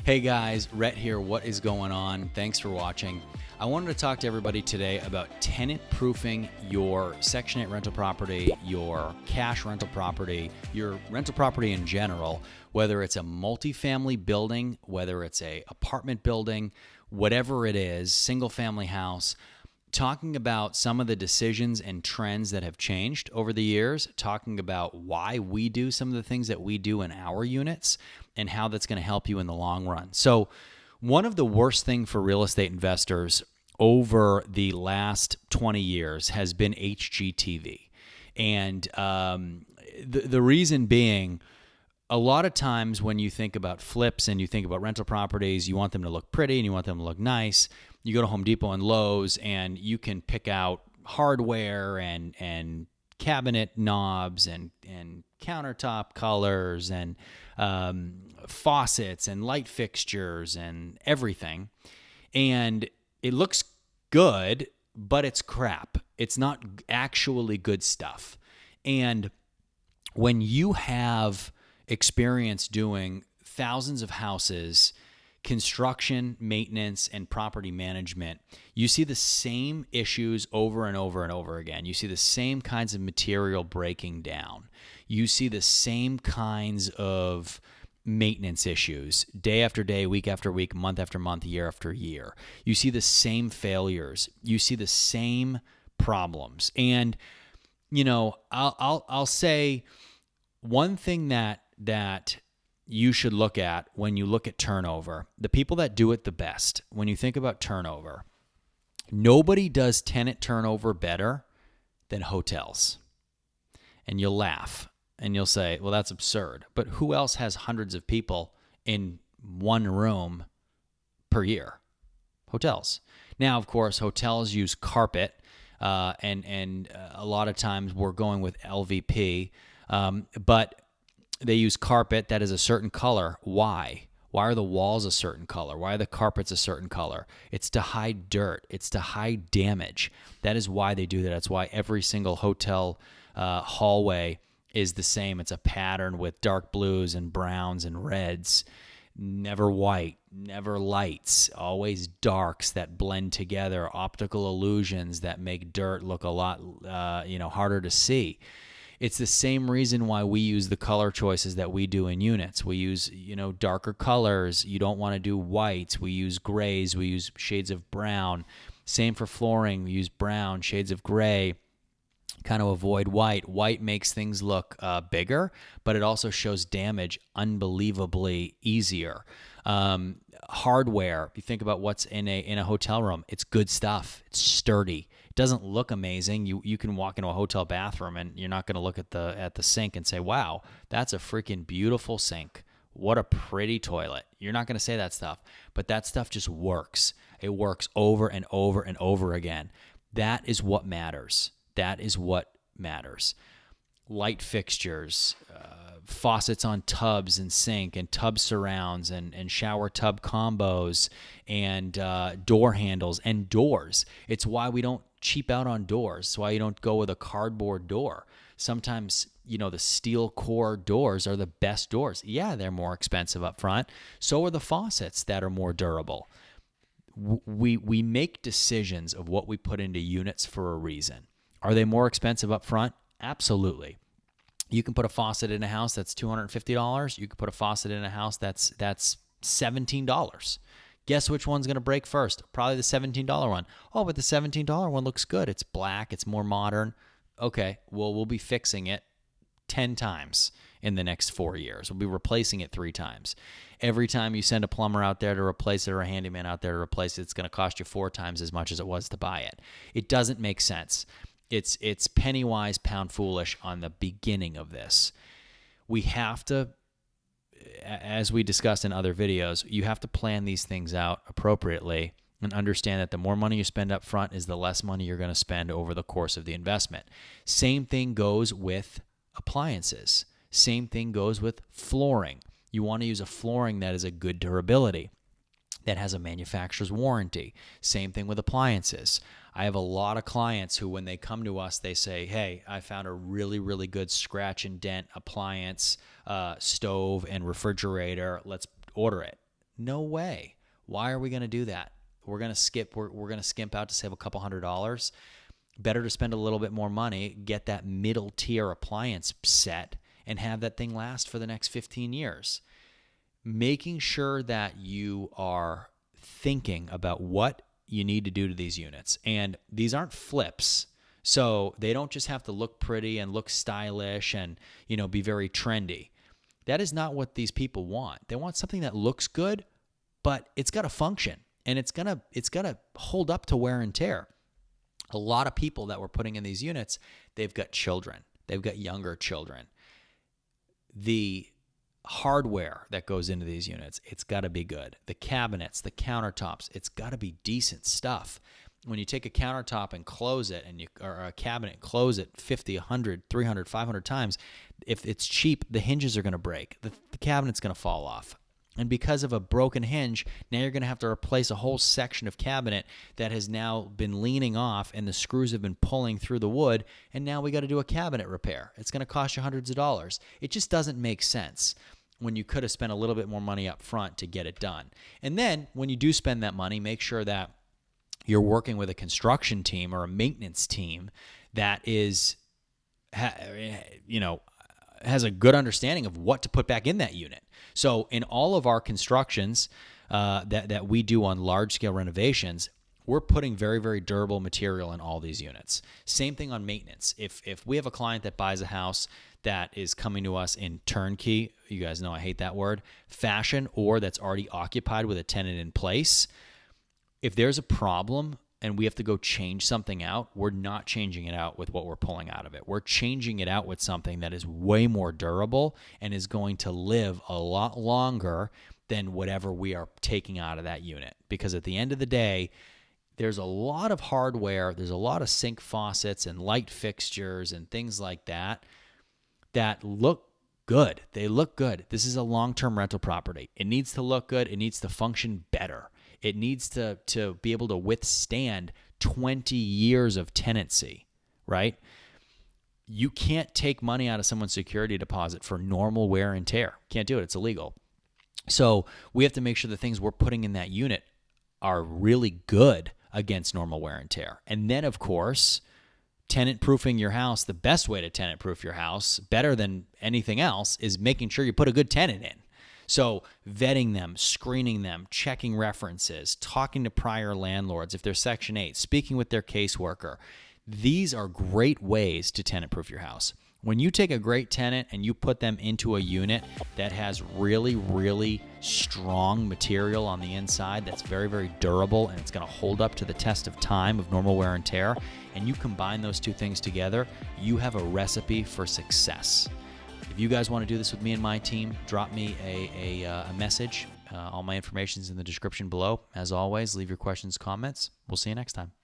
Hey guys, Rhett here. What is going on? Thanks for watching. I wanted to talk to everybody today about tenant proofing your Section 8 rental property, your cash rental property, your rental property in general, whether it's a multifamily building, whether it's a apartment building, whatever it is, single family house. Talking about some of the decisions and trends that have changed over the years, talking about why we do some of the things that we do in our units and how that's going to help you in the long run. So one of the worst things for real estate investors over the last 20 years has been HGTV. And the reason being, a lot of times when you think about flips and you think about rental properties, you want them to look pretty and you want them to look nice. You go to Home Depot and Lowe's and you can pick out hardware and cabinet knobs and countertop colors and faucets and light fixtures and everything. And it looks good, but it's crap. It's not actually good stuff. And when you have experience doing thousands of houses, construction, maintenance, and property management, you see the same issues over and over and over again. You see the same kinds of material breaking down. You see the same kinds of maintenance issues day after day, week after week, month after month, year after year. You see the same failures. You see the same problems. And, you know, I'll say one thing that you should look at when you look at turnover, the people that do it the best, when you think about turnover, nobody does tenant turnover better than hotels. And you'll laugh and you'll say, well, that's absurd. But who else has hundreds of people in one room per year? Hotels. Now, of course, hotels use carpet, and a lot of times we're going with LVP, but they use carpet that is a certain color. Why? Why are the walls a certain color? Why are the carpets a certain color? It's to hide dirt. It's to hide damage. That is why they do that. That's why every single hotel hallway is the same. It's a pattern with dark blues and browns and reds. Never white, never lights, always darks that blend together, optical illusions that make dirt look a lot harder to see. It's the same reason why we use the color choices that we do in units. We use, darker colors. You don't want to do whites. We use grays. We use shades of brown. Same for flooring. We use brown, shades of gray, kind of avoid white. White makes things look bigger, but it also shows damage unbelievably easier. Hardware, you think about what's in a hotel room. It's good stuff. It's sturdy. Doesn't look amazing. You can walk into a hotel bathroom and you're not going to look at the sink and say, wow, that's a freaking beautiful sink. What a pretty toilet. You're not going to say that stuff, but that stuff just works. It works over and over and over again. That is what matters. That is what matters. Light fixtures, faucets on tubs and sink and tub surrounds and shower tub combos and door handles and doors. It's why we don't cheap out on doors. It's why you don't go with a cardboard door. Sometimes, the steel core doors are the best doors. Yeah, they're more expensive up front. So are the faucets that are more durable. We make decisions of what we put into units for a reason. Are they more expensive up front? Absolutely. You can put a faucet in a house that's $250. You can put a faucet in a house that's $17. Guess which one's going to break first? Probably the $17 one. Oh, but the $17 one looks good. It's black. It's more modern. Okay, well, we'll be fixing it 10 times in the next 4 years. We'll be replacing it 3 times. Every time you send a plumber out there to replace it or a handyman out there to replace it, it's going to cost you 4 times as much as it was to buy it. It doesn't make sense. It's penny wise, pound foolish on the beginning of this. We have to, as we discussed in other videos, you have to plan these things out appropriately and understand that the more money you spend up front is the less money you're going to spend over the course of the investment. Same thing goes with appliances. Same thing goes with flooring. You want to use a flooring that is a good durability, that has a manufacturer's warranty. Same thing with appliances. I have a lot of clients who, when they come to us, they say, hey, I found a really, really good scratch and dent appliance, stove and refrigerator. Let's order it. No way. Why are we going to do that? We're going to skip. We're going to skimp out to save a couple $100s. Better to spend a little bit more money, get that middle tier appliance set, and have that thing last for the next 15 years. Making sure that you are thinking about what you need to do to these units. And these aren't flips. So they don't just have to look pretty and look stylish and, be very trendy. That is not what these people want. They want something that looks good, but it's got to function, and it's got to hold up to wear and tear. A lot of people that we're putting in these units, they've got children. They've got younger children. The hardware that goes into these units, it's got to be good. The cabinets, the countertops, it's got to be decent stuff. When you take a countertop and close it, or a cabinet, close it 50, 100, 300, 500 times, if it's cheap, the hinges are going to break. The cabinet's going to fall off. And because of a broken hinge, now you're going to have to replace a whole section of cabinet that has now been leaning off, and the screws have been pulling through the wood, and now we got to do a cabinet repair. It's going to cost you hundreds of dollars. It just doesn't make sense when you could have spent a little bit more money up front to get it done. And then when you do spend that money, make sure that you're working with a construction team or a maintenance team that is, has a good understanding of what to put back in that unit. So in all of our constructions that we do on large-scale renovations, we're putting very, very durable material in all these units. Same thing on maintenance. If we have a client that buys a house that is coming to us in turnkey, you guys know I hate that word, fashion, or that's already occupied with a tenant in place, if there's a problem and we have to go change something out, we're not changing it out with what we're pulling out of it. We're changing it out with something that is way more durable and is going to live a lot longer than whatever we are taking out of that unit. Because at the end of the day, there's a lot of hardware, there's a lot of sink faucets and light fixtures and things like that look good. They look good. This is a long-term rental property. It needs to look good. It needs to function better. It needs to be able to withstand 20 years of tenancy, right? You can't take money out of someone's security deposit for normal wear and tear. Can't do it. It's illegal. So we have to make sure the things we're putting in that unit are really good against normal wear and tear. And then, of course, tenant-proofing your house, the best way to tenant-proof your house, better than anything else, is making sure you put a good tenant in. So vetting them, screening them, checking references, talking to prior landlords if they're Section 8, speaking with their caseworker. These are great ways to tenant-proof your house. When you take a great tenant and you put them into a unit that has really, really strong material on the inside that's very, very durable and it's going to hold up to the test of time of normal wear and tear, and you combine those two things together, you have a recipe for success. If you guys want to do this with me and my team, drop me a message. All my information is in the description below. As always, leave your questions, comments. We'll see you next time.